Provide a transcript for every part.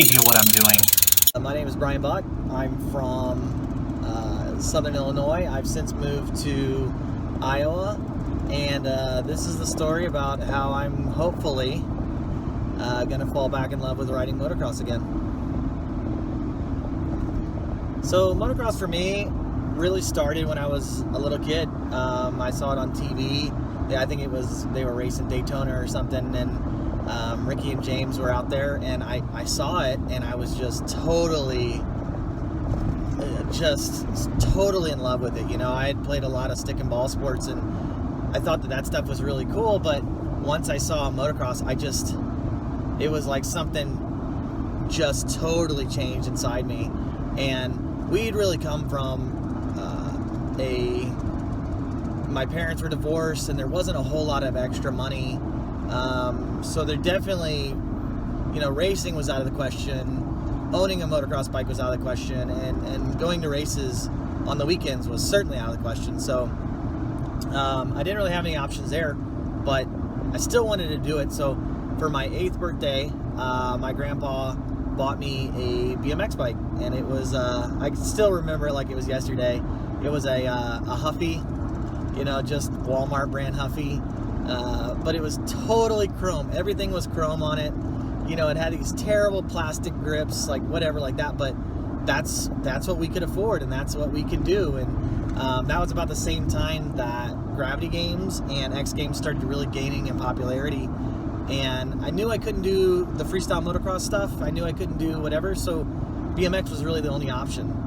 idea what I'm doing. My name is Bryan. I'm from Southern Illinois. I've since moved to Iowa, and this is the story about how I'm hopefully gonna fall back in love with riding motocross again. So motocross for me really started when I was a little kid. I saw it on TV. I think they were racing Daytona or something, and Ricky and James were out there, and I saw it, and I was just totally in love with it. You know, I had played a lot of stick and ball sports, and I thought that stuff was really cool, but once I saw motocross, it was like something just totally changed inside me. And we'd really come from my parents were divorced, and there wasn't a whole lot of extra money, so there definitely, racing was out of the question. Owning a motocross bike was out of the question, and going to races on the weekends was certainly out of the question. So I didn't really have any options there, but I still wanted to do it. So for my 8th birthday, my grandpa bought me a BMX bike, and it was I still remember it like it was yesterday. It was a Huffy, just Walmart brand Huffy, but it was totally chrome. Everything was chrome on it. It had these terrible plastic grips, like whatever, like that, but that's what we could afford, and that's what we could do. And that was about the same time that Gravity Games and X Games started really gaining in popularity. And I knew I couldn't do the freestyle motocross stuff. I knew I couldn't do whatever, so BMX was really the only option.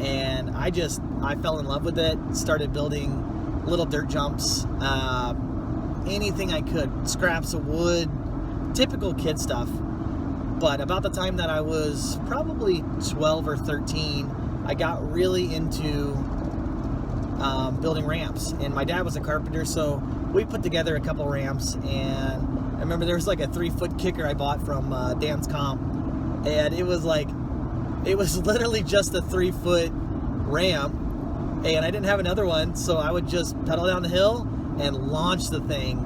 And I fell in love with it, started building little dirt jumps, anything I could, scraps of wood, typical kid stuff. But about the time that I was probably 12 or 13, I got really into building ramps. And my dad was a carpenter, so we put together a couple ramps. And I remember there was like a 3-foot kicker I bought from Dan's Comp, and it was literally just a 3-foot ramp, and I didn't have another one, so I would just pedal down the hill and launch the thing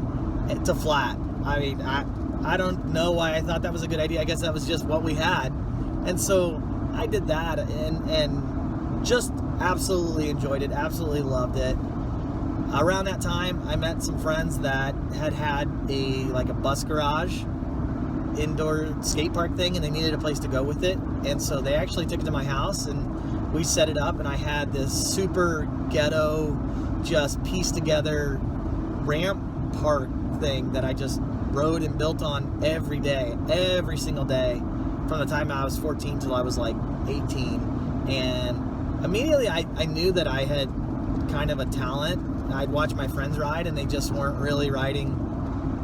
to flat. I mean, I don't know why I thought that was a good idea. I guess that was just what we had. And so I did that, and just absolutely enjoyed it, absolutely loved it. Around that time, I met some friends that had a bus garage indoor skate park thing, and they needed a place to go with it. And so they actually took it to my house, and we set it up, and I had this super ghetto, just pieced together ramp park thing that I just rode and built on every day, every single day, from the time I was 14 till I was like 18. And immediately I knew that I had kind of a talent. I'd watch my friends ride, and they just weren't really riding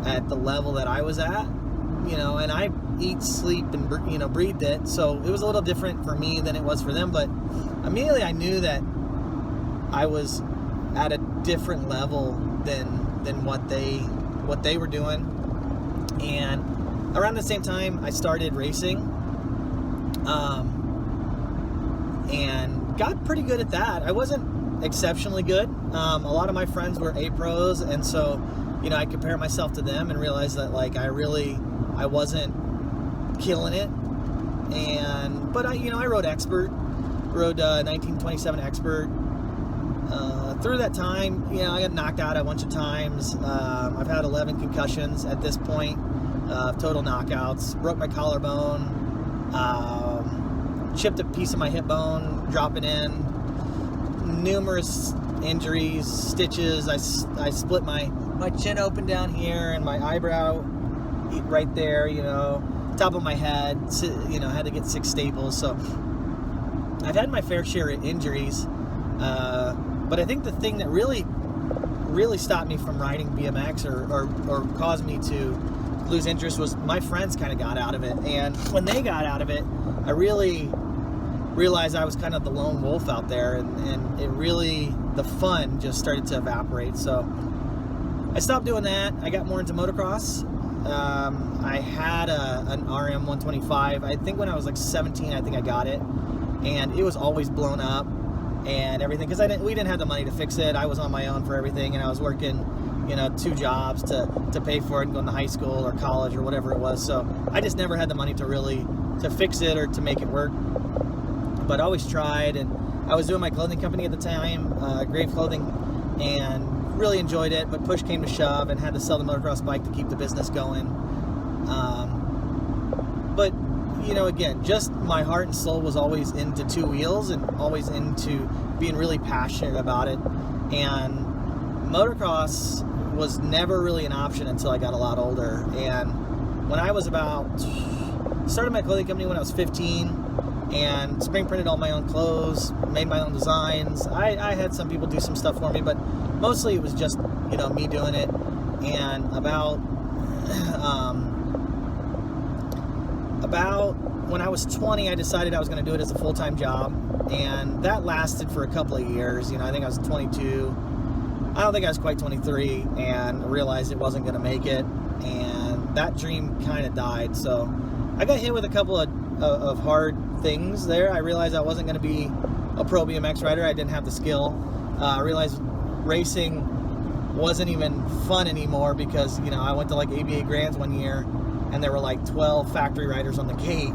at the level that I was at, and I eat, sleep, and breathed it, so it was a little different for me than it was for them. But immediately I knew that I was at a different level than what they were doing. And around the same time, I started racing, and got pretty good at that. I wasn't exceptionally good. A lot of my friends were A pros, and so I compare myself to them and realize that I wasn't killing it. But I rode expert, rode 1927 expert. Through that time, I got knocked out a bunch of times. I've had 11 concussions at this point, total knockouts. Broke my collarbone, chipped a piece of my hip bone dropping in. Numerous injuries, stitches. I split my chin open down here, and my eyebrow right there, top of my head, had to get 6 staples. So I've had my fair share of injuries, but I think the thing that really stopped me from riding BMX or caused me to lose interest was my friends kind of got out of it. And when they got out of it, I really realized I was kind of the lone wolf out there, and the fun just started to evaporate. So I stopped doing that. I got more into motocross. I had an RM 125. I think when I was like 17, I think I got it, and it was always blown up and everything, because we didn't have the money to fix it. I was on my own for everything, and I was working 2 jobs to pay for it and going to high school or college or whatever it was. So I just never had the money to really to fix it or to make it work, but I always tried. And I was doing my clothing company at the time, Grave Clothing, and really enjoyed it, but push came to shove and had to sell the motocross bike to keep the business going. But again, just my heart and soul was always into two wheels and always into being really passionate about it. And motocross was never really an option until I got a lot older. And when I was started my clothing company when I was 15, and spring printed all my own clothes, made my own designs. I had some people do some stuff for me, but mostly it was just, me doing it. And about when I was 20, I decided I was going to do it as a full-time job, and that lasted for a couple of years. I think I was 22. I don't think I was quite 23, and realized it wasn't going to make it, and that dream kind of died. So I got hit with a couple of hard things there. I realized I wasn't going to be a pro BMX rider. I didn't have the skill. I realized racing wasn't even fun anymore because, I went to like ABA Grands one year, and there were like 12 factory riders on the gate,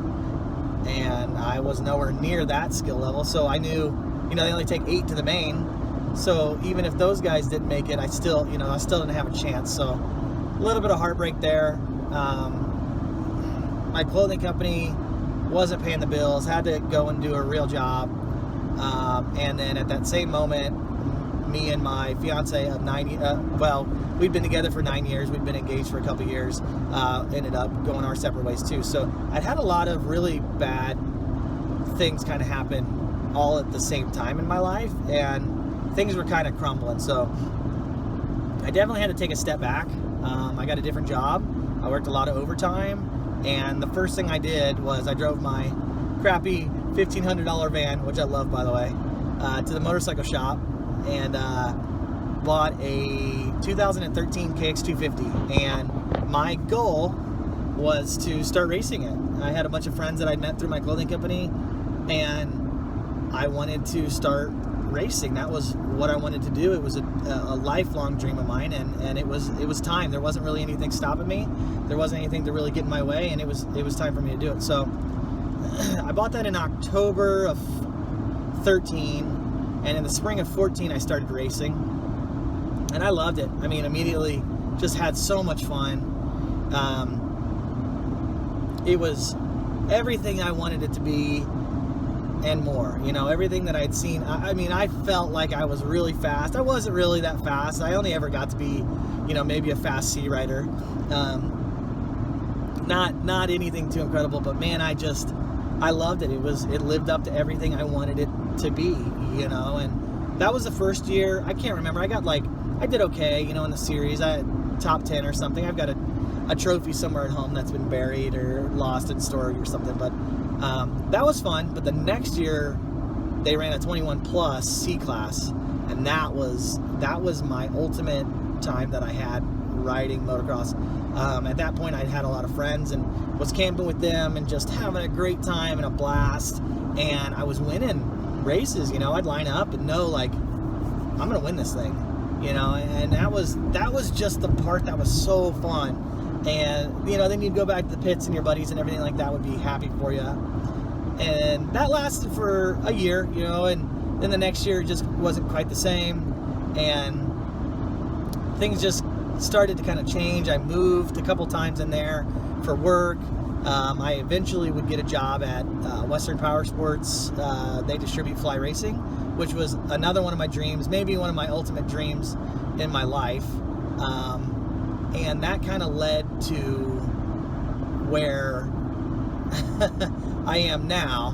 and I was nowhere near that skill level. So I knew, they only take 8 to the main. So even if those guys didn't make it, I still didn't have a chance. So a little bit of heartbreak there. My clothing company wasn't paying the bills, had to go and do a real job. And then at that same moment, me and my fiance of 9, we'd been together for 9 years. We'd been engaged for a couple years. Ended up going our separate ways too. So I'd had a lot of really bad things kind of happen all at the same time in my life, and things were kind of crumbling. So I definitely had to take a step back. I got a different job. I worked a lot of overtime. And the first thing I did was I drove my crappy $1,500 van, which I love, by the way, to the motorcycle shop, and bought a 2013 KX250. And my goal was to start racing it. I had a bunch of friends that I'd met through my clothing company, and I wanted to start racing. That was what I wanted to do. It was a lifelong dream of mine, and it was time. There wasn't really anything stopping me. There wasn't anything to really get in my way, and it was time for me to do it. So I bought that in October of 13, and in the spring of 14 I started racing, and I loved it. I mean, immediately just had so much fun. It was everything I wanted it to be and more, everything that I'd seen. I mean, I felt like I was really fast. I wasn't really that fast. I only ever got to be, maybe a fast C rider. Not anything too incredible, but man, I loved it. It lived up to everything I wanted it to be, and that was the first year. I can't remember. I did okay, in the series. I had top 10 or something. I've got a trophy somewhere at home that's been buried or lost in storage or something, but that was fun. But the next year they ran a 21 plus C class, and that was my ultimate time that I had riding motocross. At that point I'd had a lot of friends and was camping with them and just having a great time and a blast, and I was winning races. I'd line up and know, like, I'm gonna win this thing, and that was just the part that was so fun. And then you'd go back to the pits, and your buddies and everything like that would be happy for you. And that lasted for a year, and then the next year just wasn't quite the same, and things just started to kind of change. I moved a couple times in there for work. I eventually would get a job at Western Power Sports. They distribute fly racing, which was another one of my dreams, maybe one of my ultimate dreams in my life. And that kind of led to where I am now,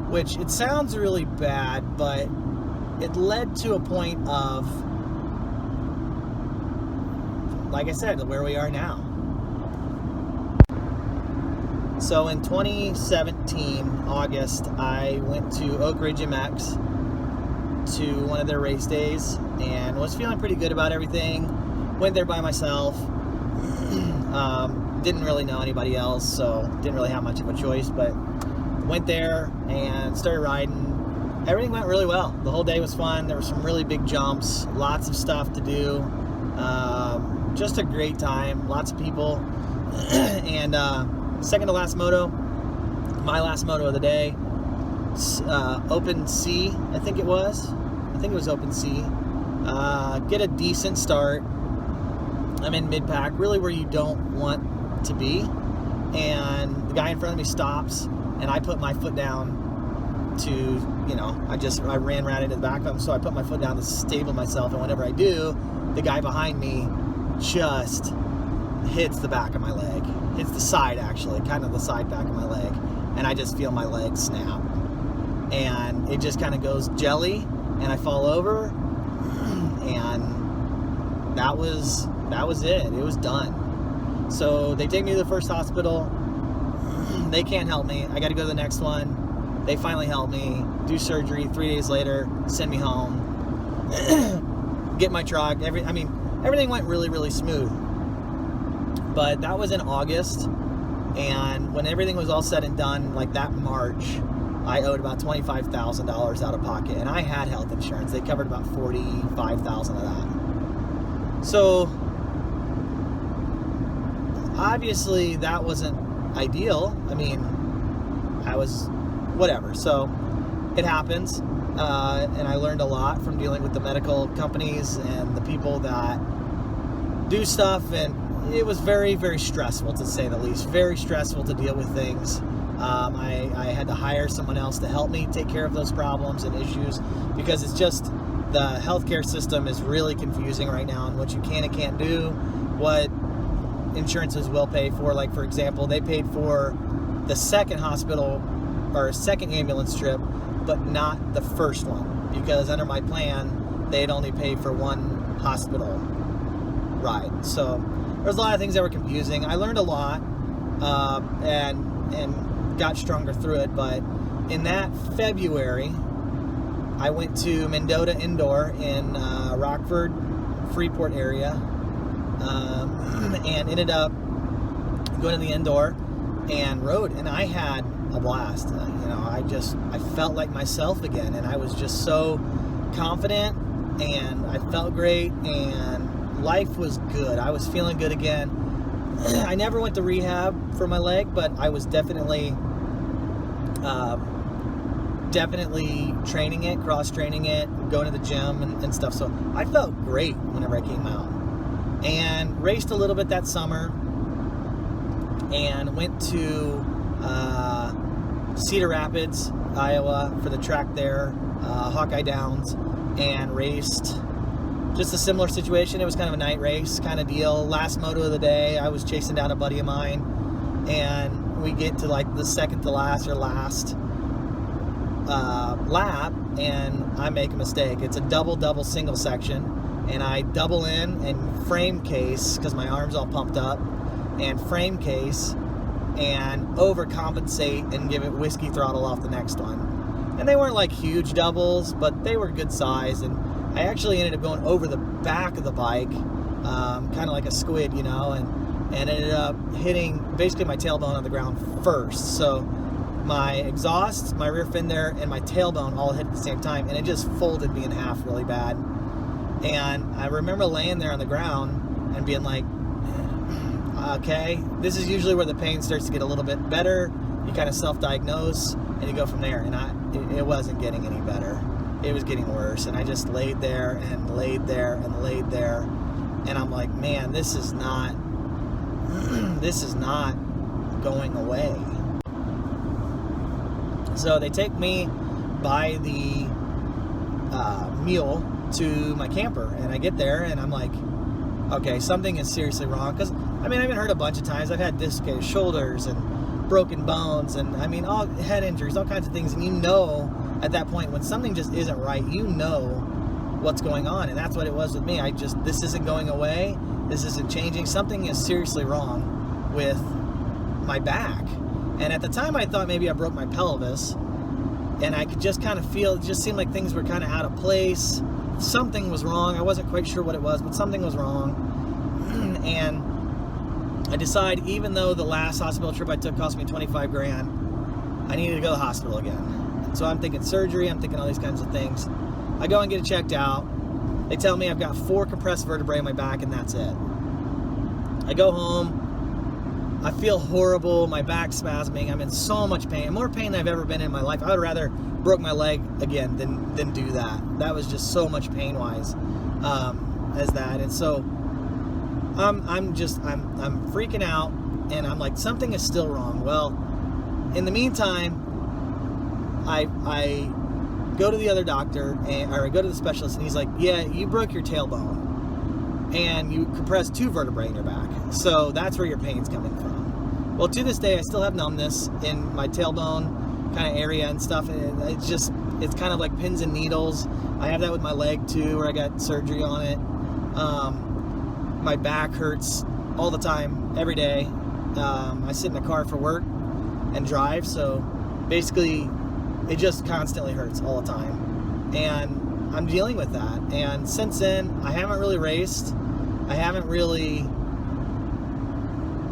which it sounds really bad, but it led to a point of, like I said, where we are now. So in 2017, August, I went to Oak Ridge MX to one of their race days and was feeling pretty good about everything. Went there by myself. Didn't really know anybody else, so didn't really have much of a choice, but went there and started riding. Everything went really well. The whole day was fun. There were some really big jumps, lots of stuff to do. Just a great time, lots of people. And second to last moto, my last moto of the day, open C, I think it was open C. Get a decent start. I'm in mid-pack, really where you don't want to be. And the guy in front of me stops, and I put my foot down to, you know, I ran right into the back of him, so I put my foot down to stable myself, and whenever I do, the guy behind me just hits the back of my leg. Hits the side, actually, kind of the side back of my leg, and I just feel my leg snap. And it just kind of goes jelly, and I fall over, and that was it. It was done. So they take me to the first hospital. They can't help me. I got to go to the next one. They finally help me, do surgery. 3 days later, send me home, get my truck. Everything went really, really smooth. But that was in August, and when everything was all said and done, like that March, I owed about $25,000 out of pocket, and I had health insurance. They covered about $45,000 of that. So obviously that wasn't ideal. I mean, I was whatever. So it happens, and I learned a lot from dealing with the medical companies and the people that do stuff, and it was very, very stressful, to say the least. Very stressful to deal with things. I had to hire someone else to help me take care of those problems and issues, because it's just, the healthcare system is really confusing right now, and what you can and can't do, what insurances will pay for. Like, for example, they paid for the second hospital or second ambulance trip, but not the first one, because under my plan, they'd only pay for one hospital ride. So there's a lot of things that were confusing. I learned a lot, and got stronger through it. But in that February, I went to Mendota Indoor in Rockford, Freeport area, and ended up going to the indoor and rode, and I had a blast. I felt like myself again, and I was just so confident, and I felt great, and life was good. I was feeling good again. I never went to rehab for my leg, but I was definitely training it, cross-training it, going to the gym and stuff. So I felt great whenever I came out. And raced a little bit that summer, and went to Cedar Rapids, Iowa, for the track there, Hawkeye Downs, and raced just a similar situation. It was kind of a night race kind of deal. Last moto of the day, I was chasing down a buddy of mine, and we get to like the second to last or last lap, and I make a mistake. It's a double single section, and I double in and frame case, because my arm's all pumped up, and frame case and overcompensate and give it whiskey throttle off the next one. And they weren't like huge doubles, but they were good size, and I actually ended up going over the back of the bike, kind of like a squid, and ended up hitting basically my tailbone on the ground first. So my exhaust, my rear fender, and my tailbone all hit at the same time, and it just folded me in half really bad. And I remember laying there on the ground and being like, okay, this is usually where the pain starts to get a little bit better. You kind of self-diagnose, and you go from there. And it wasn't getting any better. It was getting worse. And I just laid there and laid there and laid there. And I'm like, man, this is not going away. So they take me by the mule to my camper, and I get there, and I'm like, okay, something is seriously wrong. Because I've been hurt a bunch of times. I've had dislocated shoulders and broken bones, and all head injuries, all kinds of things. And at that point, when something just isn't right, what's going on. And that's what it was with me. This isn't going away. This isn't changing. Something is seriously wrong with my back. And at the time, I thought maybe I broke my pelvis, and I could just kind of feel, it just seemed like things were kind of out of place. Something was wrong. I wasn't quite sure what it was, but something was wrong. And I decided, even though the last hospital trip I took cost me $25,000, I needed to go to the hospital again. So I'm thinking surgery, I'm thinking all these kinds of things. I go and get it checked out. They tell me I've got 4 compressed vertebrae in my back, and that's it. I go home. I feel horrible. My back's spasming. I'm in so much pain. More pain than I've ever been in my life. I would rather broke my leg again than do that. That was just so much pain-wise as that. And so I'm freaking out, and I'm like, something is still wrong. Well, in the meantime, I go to the other doctor, or I go to the specialist, and he's like, yeah, you broke your tailbone, and you compressed 2 vertebrae in your back. So that's where your pain's coming from. Well, to this day, I still have numbness in my tailbone kind of area and stuff. And it's kind of like pins and needles. I have that with my leg too, where I got surgery on it. My back hurts all the time, every day. I sit in a car for work and drive, so basically it just constantly hurts all the time, and I'm dealing with that. And since then, I haven't really raced. I haven't really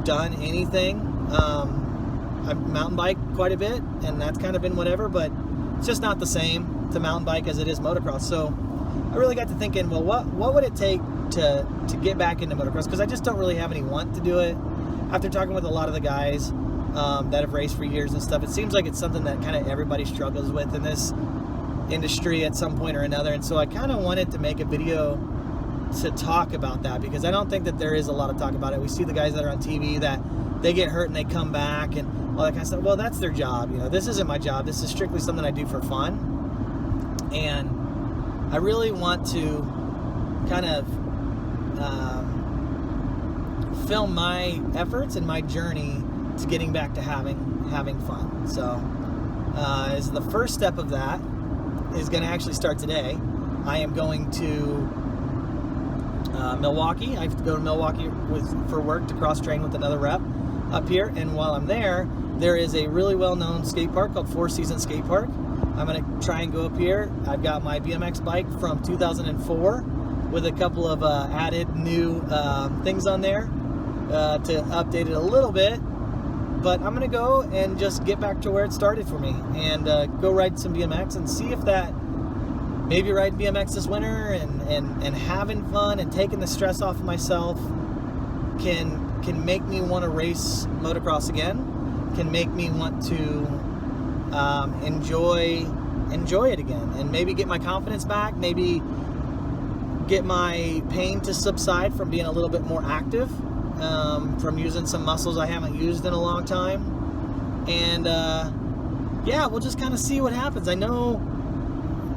done anything. I've mountain biked quite a bit, and that's kind of been whatever, but it's just not the same to mountain bike as it is motocross. So I really got to thinking, well, what would it take to get back into motocross? Because I just don't really have any want to do it. After talking with a lot of the guys that have raced for years and stuff, it seems like it's something that kind of everybody struggles with in this industry at some point or another. And so I kind of wanted to make a video to talk about that, because I don't think that there is a lot of talk about it. We see the guys that are on TV that they get hurt and they come back and all that kind of stuff. Well, that's their job. You know, this isn't my job. This is strictly something I do for fun. And I really want to kind of film my efforts and my journey to getting back to having fun. So as the first step of that is going to actually start today. I am going to Milwaukee. I have to go to Milwaukee for work to cross-train with another rep up here. And while I'm there, there is a really well-known skate park called Four Seasons Skate Park. I'm going to try and go up here. I've got my BMX bike from 2004 with a couple of added new things on there to update it a little bit. But I'm going to go and just get back to where it started for me and go ride some BMX and see if that maybe riding BMX this winter and having fun and taking the stress off of myself can make me want to race motocross again, can make me want to enjoy it again, and maybe get my confidence back, maybe get my pain to subside from being a little bit more active, from using some muscles I haven't used in a long time. And yeah, we'll just kind of see what happens. I know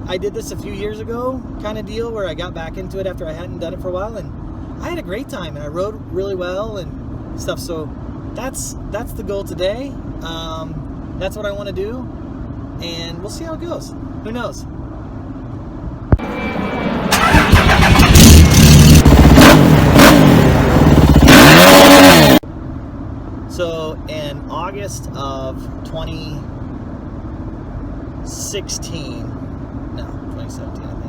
I did this a few years ago kind of deal where I got back into it after I hadn't done it for a while, and I had a great time and I rode really well and stuff. So that's the goal today. That's what I want to do, and we'll see how it goes. Who knows? So in August of 2017, I think,